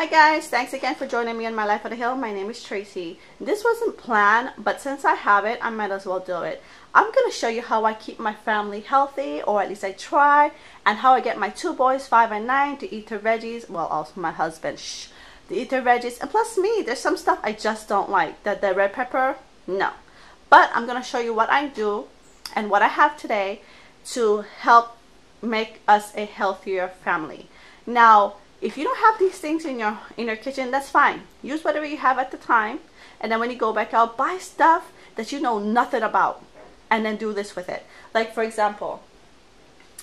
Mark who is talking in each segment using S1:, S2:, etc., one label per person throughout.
S1: Hi guys, thanks again for joining me on My Life on the Hill. My name is Tracy. This wasn't planned, but since I have it, I might as well do it. I'm going to show you how I keep my family healthy, or at least I try, and how I get my two boys, 5 and 9, to eat their veggies. Well, also my husband, to eat their veggies. And plus me, there's some stuff I just don't like. The red pepper, no. But I'm going to show you what I do and what I have today to help make us a healthier family. Now, if you don't have these things in your kitchen, that's fine. Use whatever you have at the time, and then when you go back out, buy stuff that you know nothing about, and then do this with it. Like for example,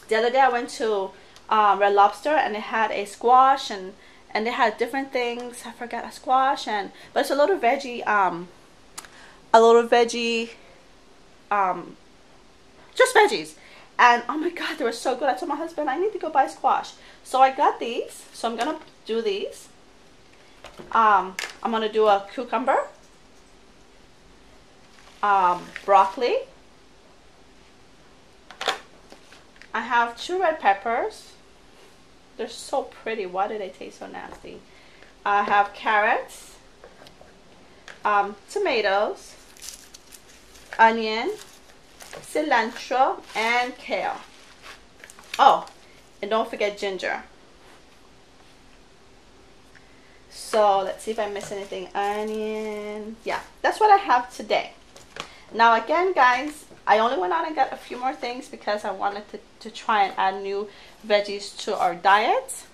S1: the other day I went to Red Lobster, and they had a squash, and they had different things. I forgot a squash, but it's a little veggie, just veggies. And oh my god, they were so good. I told my husband I need to go buy squash. So I got these. So I'm gonna do these. I'm gonna do a cucumber, broccoli. I have 2 red peppers. They're so pretty. Why do they taste so nasty? I have carrots, tomatoes, onion, cilantro, and kale. Oh, and don't forget ginger. So let's see if I miss anything. Onion. Yeah, that's what I have today. Now again, guys, I only went out and got a few more things because I wanted to try and add new veggies to our diet,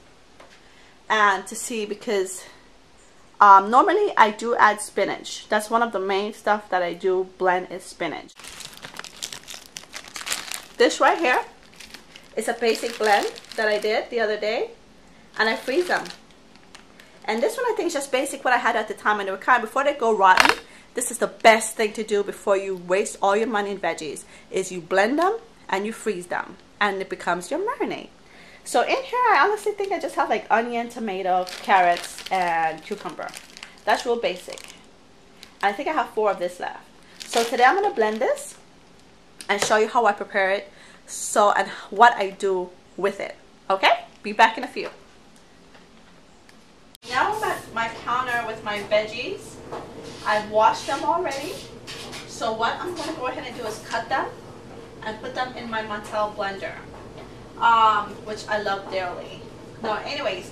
S1: and to see, because normally I do add spinach. That's one of the main stuff that I do blend is spinach. This right here is a basic blend that I did the other day, and I freeze them. And this one I think is just basic what I had at the time, and they were kind of, before they go rotten, this is the best thing to do before you waste all your money in veggies, is you blend them and you freeze them, and it becomes your marinade. So in here I honestly think I just have like onion, tomato, carrots, and cucumber. That's real basic. I think I have 4 of this left. So today I'm going to blend this and show you how I prepare it, and what I do with it. Okay? Be back in a few. Now I'm at my counter with my veggies. I've washed them already. So what I'm going to go ahead and do is cut them and put them in my Montel blender, which I love dearly. No, anyways,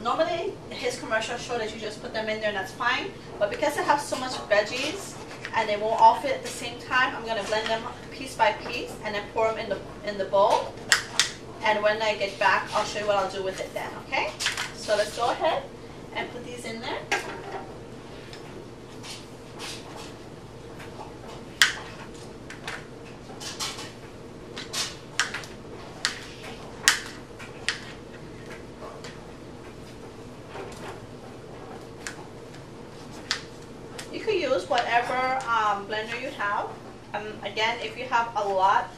S1: normally his commercials show that you just put them in there and that's fine. But because I have so much veggies, and they won't all fit at the same time, I'm going to blend them piece by piece and then pour them in the bowl. And when I get back, I'll show you what I'll do with it then, okay? So let's go ahead and put these in there. You could use whatever blender you have. Again, if you have a lot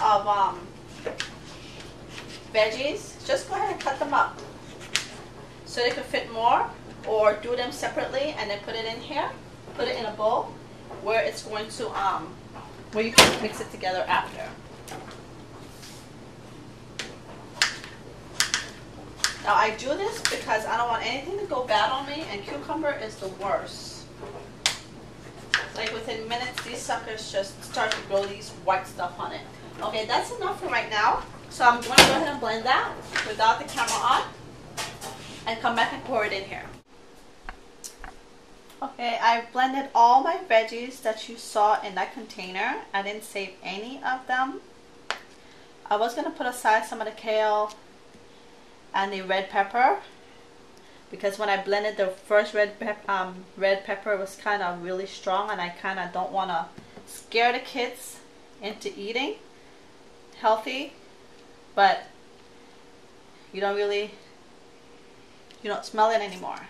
S1: of veggies, just go ahead and cut them up so they could fit more, or do them separately and then put it in here, put it in a bowl where it's going to where you can mix it together after. Now I do this because I don't want anything to go bad on me, and cucumber is the worst. Like within minutes, these suckers just start to grow these white stuff on it. Okay, that's enough for right now. So I'm going to go ahead and blend that without the camera on, and come back and pour it in here. Okay, I blended all my veggies that you saw in that container. I didn't save any of them. I was going to put aside some of the kale and the red pepper, because when I blended the first red pepper, it was kind of really strong, and I kind of don't want to scare the kids into eating healthy, but you don't smell it anymore.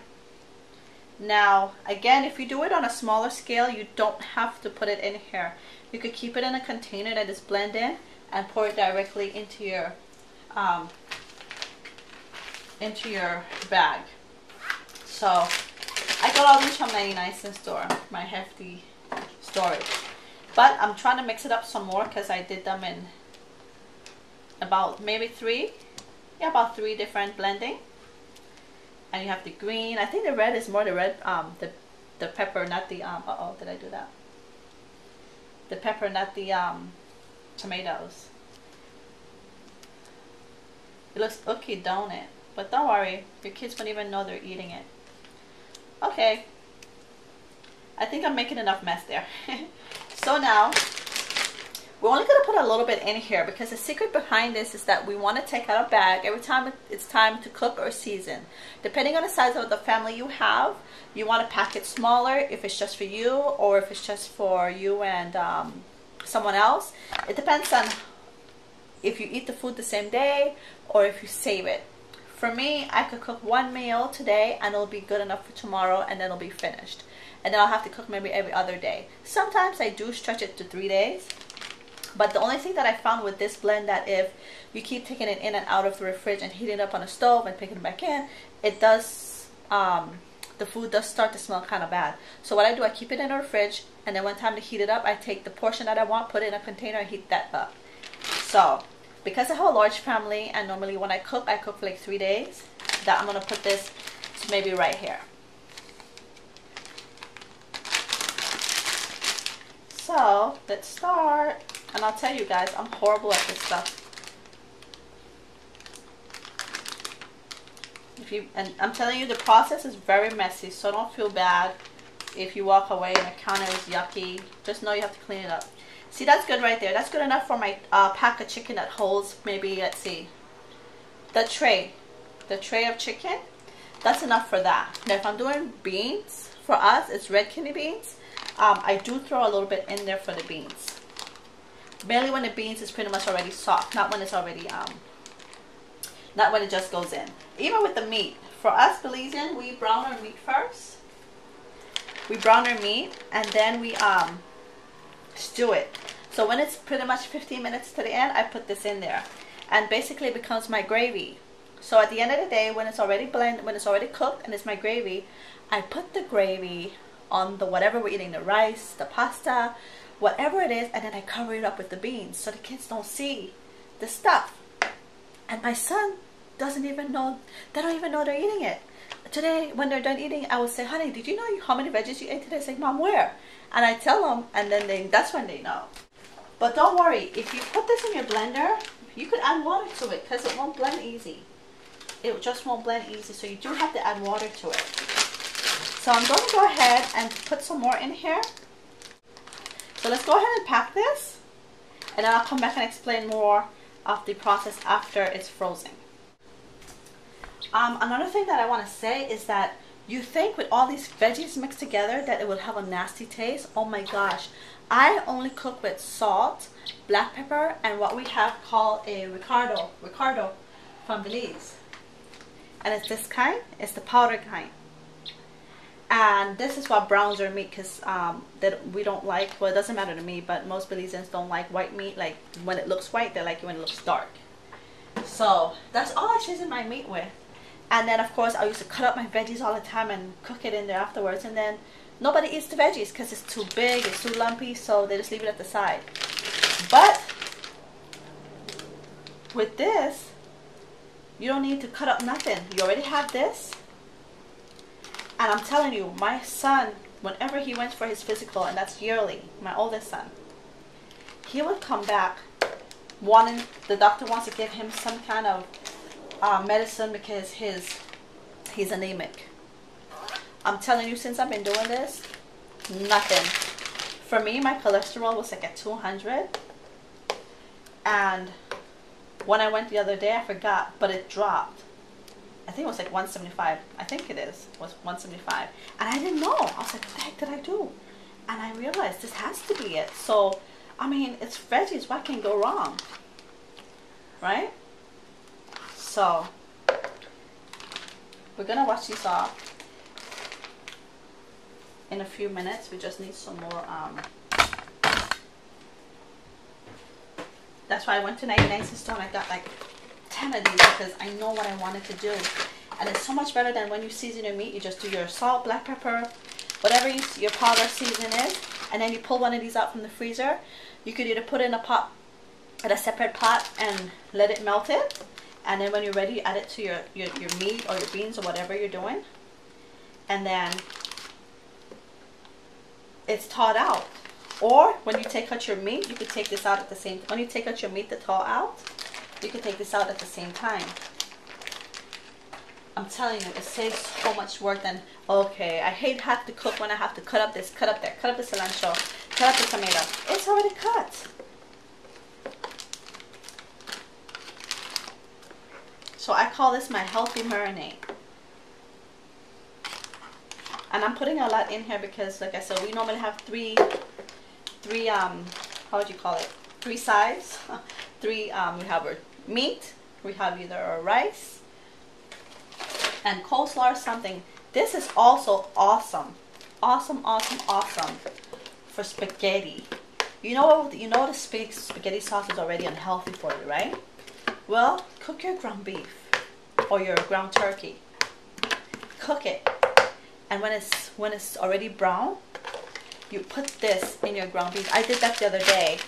S1: Now again, if you do it on a smaller scale, you don't have to put it in here. You could keep it in a container that is blended in and pour it directly into your bag. So I got all these from 99-cent store, my hefty storage. But I'm trying to mix it up some more because I did them in about maybe 3 different blending. and you have the green. I think the red is more the red, the pepper, not the uh-oh, did I do that? The pepper, not the tomatoes. It looks icky, don't it? But don't worry, your kids won't even know they're eating it. Okay, I think I'm making enough mess there. So now we're only going to put a little bit in here, because the secret behind this is that we want to take out a bag every time it's time to cook or season. Depending on the size of the family you have, you want to pack it smaller if it's just for you, or if it's just for you and someone else. It depends on if you eat the food the same day or if you save it. For me, I could cook one meal today and it'll be good enough for tomorrow, and then it'll be finished. And then I'll have to cook maybe every other day. Sometimes I do stretch it to 3 days. But the only thing that I found with this blend, that if you keep taking it in and out of the fridge and heating it up on a stove and picking it back in, it does, the food does start to smell kind of bad. So what I do, I keep it in the fridge, and then when time to heat it up, I take the portion that I want, put it in a container, and heat that up. So because I have a large family, and normally when I cook for like 3 days, that I'm going to put this to maybe right here. So let's start. And I'll tell you guys, I'm horrible at this stuff. And I'm telling you, the process is very messy, so don't feel bad if you walk away and the counter is yucky. Just know you have to clean it up. See, that's good right there. That's good enough for my pack of chicken that holds maybe, let's see, the tray of chicken. That's enough for that. Now if I'm doing beans, for us it's red kidney beans, I do throw a little bit in there for the beans. Mainly when the beans is pretty much already soft, not when it's already not when it just goes in. Even with the meat, for us Belizean, we brown our meat first. We brown our meat and then we stew it. So when it's pretty much 15 minutes to the end, I put this in there, and basically it becomes my gravy. So at the end of the day, when it's already blended, when it's already cooked and it's my gravy, I put the gravy on the whatever we're eating, the rice, the pasta, whatever it is, and then I cover it up with the beans so the kids don't see the stuff. And my son doesn't even know, they don't even know they're eating it. Today, when they're done eating, I will say, honey, did you know how many veggies you ate today? It's like, Mom, where? And I tell them, and then that's when they know. But don't worry, if you put this in your blender, you could add water to it, because it won't blend easy. It just won't blend easy, so you do have to add water to it. So I'm going to go ahead and put some more in here. So let's go ahead and pack this, and then I'll come back and explain more of the process after it's frozen. Another thing that I want to say is that you think with all these veggies mixed together that it would have a nasty taste. Oh my gosh. I only cook with salt, black pepper, and what we have called a Ricardo from Belize. And it's this kind, it's the powder kind. And this is what browns our meat, because that we don't like, well, it doesn't matter to me, but most Belizeans don't like white meat. Like when it looks white, they like it when it looks dark. So that's all I season my meat with. And then of course I used to cut up my veggies all the time and cook it in there afterwards. And then nobody eats the veggies because it's too big, it's too lumpy, so they just leave it at the side. But with this, you don't need to cut up nothing. You already have this. And I'm telling you, my son, whenever he went for his physical, and that's yearly, my oldest son, he would come back wanting, the doctor wants to give him some kind of medicine because he's anemic. I'm telling you, since I've been doing this, nothing. For me, my cholesterol was like at 200. And when I went the other day, I forgot, but it dropped. I think it was like 175. I think it was 175. And I didn't know. I was like, what the heck did I do? And I realized this has to be it. So, I mean, it's veggies. What can go wrong? Right? So, we're going to wash these off in a few minutes. We just need some more. That's why I went to 99 Cent Store and I got like 10 of these because I know what I wanted to do. And it's so much better than when you season your meat. You just do your salt, black pepper, whatever your powder season is, and then you pull one of these out from the freezer. You could either put it in a pot, in a separate pot, and let it melt it, And then when you're ready, you add it to your meat or your beans or whatever you're doing. And then it's thawed out. Or when you take out your meat, you could take this out at the same time. When you take out your meat to thaw out, you can take this out at the same time. I'm telling you, it saves so much work. Than, okay, I hate have to cook when I have to cut up this, cut up that, cut up the cilantro, cut up the tomato. It's already cut. So I call this my healthy marinade. And I'm putting a lot in here because, like I said, we normally have three how would you call it? 3 sides. We have our meat, we have either our rice and coleslaw or something. This is also awesome. Awesome, awesome, awesome for spaghetti. You know the spaghetti sauce is already unhealthy for you, right? Well, cook your ground beef or your ground turkey. Cook it. And when it's already brown, you put this in your ground beef. I did that the other day.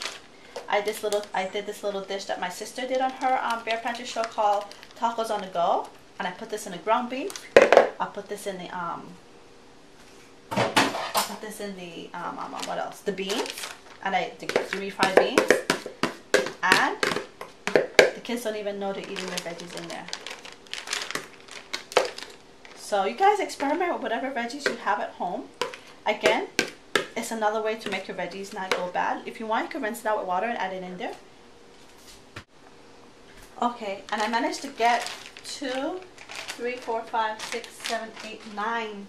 S1: I did this little dish that my sister did on her Bear Pantry show called Tacos on the Go, and I put this in the ground beef. I put this in the what else? The beans, and the refried beans, and the kids don't even know they're eating their veggies in there. So you guys experiment with whatever veggies you have at home. Again, it's another way to make your veggies not go bad. If you want, you can rinse it out with water and add it in there. Okay, and I managed to get 2, 3, 4, 5, 6, 7, 8, 9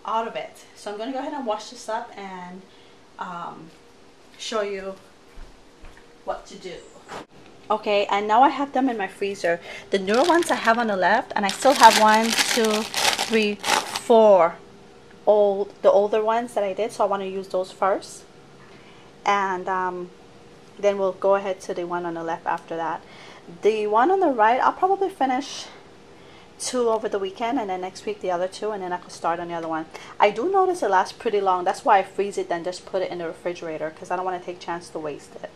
S1: out of it. So I'm going to go ahead and wash this up and show you what to do. Okay, and now I have them in my freezer. The newer ones I have on the left, and I still have 1, 2, 3, 4 the older ones that I did, so I want to use those first, and then we'll go ahead to the one on the left after that. The one on the right, I'll probably finish 2 over the weekend, and then next week the other 2, and then I could start on the other one. I do notice it lasts pretty long. That's why I freeze it, then just put it in the refrigerator, because I don't want to take a chance to waste it.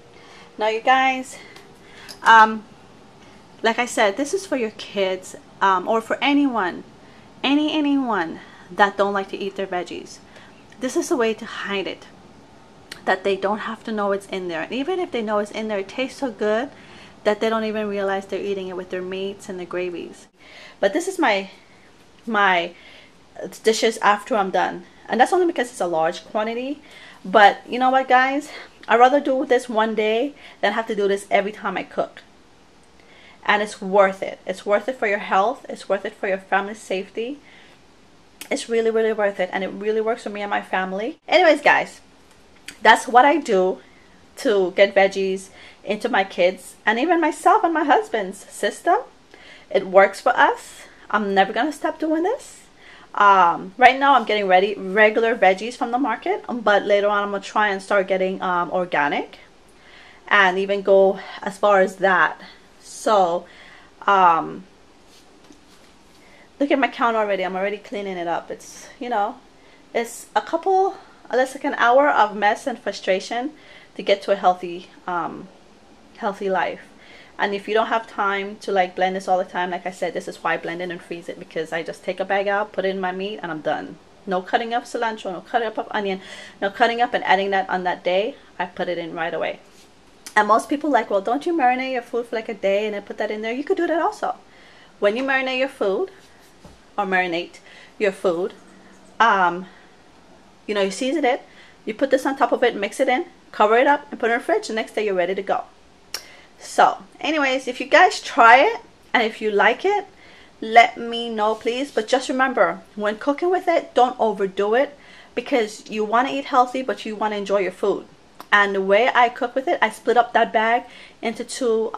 S1: Now you guys, like I said, this is for your kids, or for anyone that don't like to eat their veggies. This is a way to hide it, that they don't have to know it's in there. And even if they know it's in there, it tastes so good that they don't even realize they're eating it with their meats and their gravies. But this is my dishes after I'm done, and that's only because it's a large quantity. But you know what, guys, I'd rather do this one day than have to do this every time I cook. And it's worth it. It's worth it for your health. It's worth it for your family's safety. It's really, really worth it, and it really works for me and my family. Anyways, guys, that's what I do to get veggies into my kids and even myself and my husband's system. It works for us. I'm never gonna stop doing this. Right now I'm getting ready regular veggies from the market, but later on I'm gonna try and start getting organic, and even go as far as that. So look at my counter already. I'm already cleaning it up. It's, you know, it's less like an hour of mess and frustration to get to a healthy life. And if you don't have time to like blend this all the time, like I said, this is why I blend it and freeze it, because I just take a bag out, put it in my meat, and I'm done. No cutting up cilantro, no cutting up of onion, no cutting up and adding that on that day. I put it in right away. And most people like, well, don't you marinate your food for like a day and then put that in there? You could do that also. When you marinate your food, or marinate your food, you know, you season it, you put this on top of it, mix it in, cover it up, and put it in the fridge. The next day you're ready to go. So anyways, if you guys try it and if you like it, let me know, please. But just remember, when cooking with it, don't overdo it, because you want to eat healthy but you want to enjoy your food. And the way I cook with it, I split up that bag into 2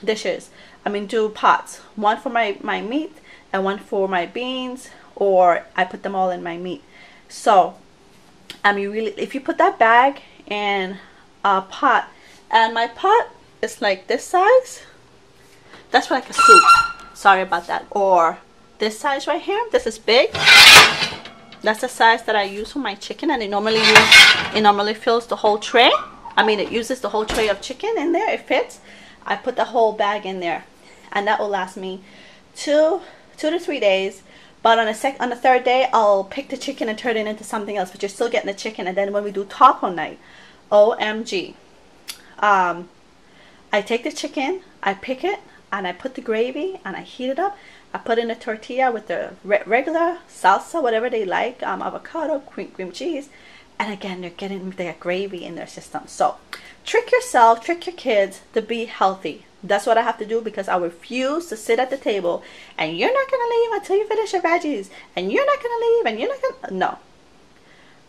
S1: dishes. I mean 2 pots, one for my meat and one for my beans, or I put them all in my meat. So if you put that bag in a pot, and my pot is like this size, that's for like a soup, sorry about that, or this size right here, this is big, that's the size that I use for my chicken, and it normally fills the whole tray. I mean, it uses the whole tray of chicken in there. It fits. I put the whole bag in there, and that will last me two to 3 days. But on the third day, I'll pick the chicken and turn it into something else. But you're still getting the chicken. And then when we do taco night, OMG, I take the chicken, I pick it, and I put the gravy, and I heat it up. I put in a tortilla with the regular salsa, whatever they like, avocado, cream cheese, and again, they're getting their gravy in their system. So trick yourself, trick your kids to be healthy. That's what I have to do, because I refuse to sit at the table and you're not going to leave until you finish your veggies, and you're not going to leave, and you're not going to... No.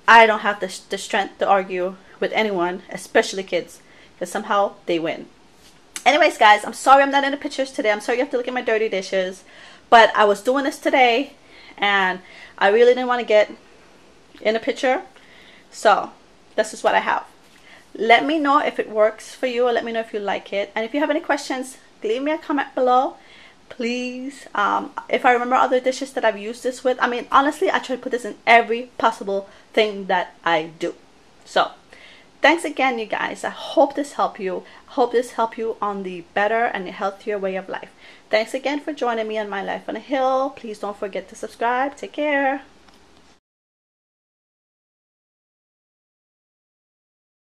S1: I don't have the strength to argue with anyone, especially kids, because somehow they win. Anyways, guys, I'm sorry I'm not in the pictures today. I'm sorry you have to look at my dirty dishes. But I was doing this today, and I really didn't want to get in a picture. So this is what I have. Let me know if it works for you, or let me know if you like it. And if you have any questions, leave me a comment below, please. If I remember other dishes that I've used this with, I mean, honestly, I try to put this in every possible thing that I do. So thanks again, you guys. I hope this helped you. I hope this helped you on the better and the healthier way of life. Thanks again for joining me on My Life on a Hill. Please don't forget to subscribe. Take care.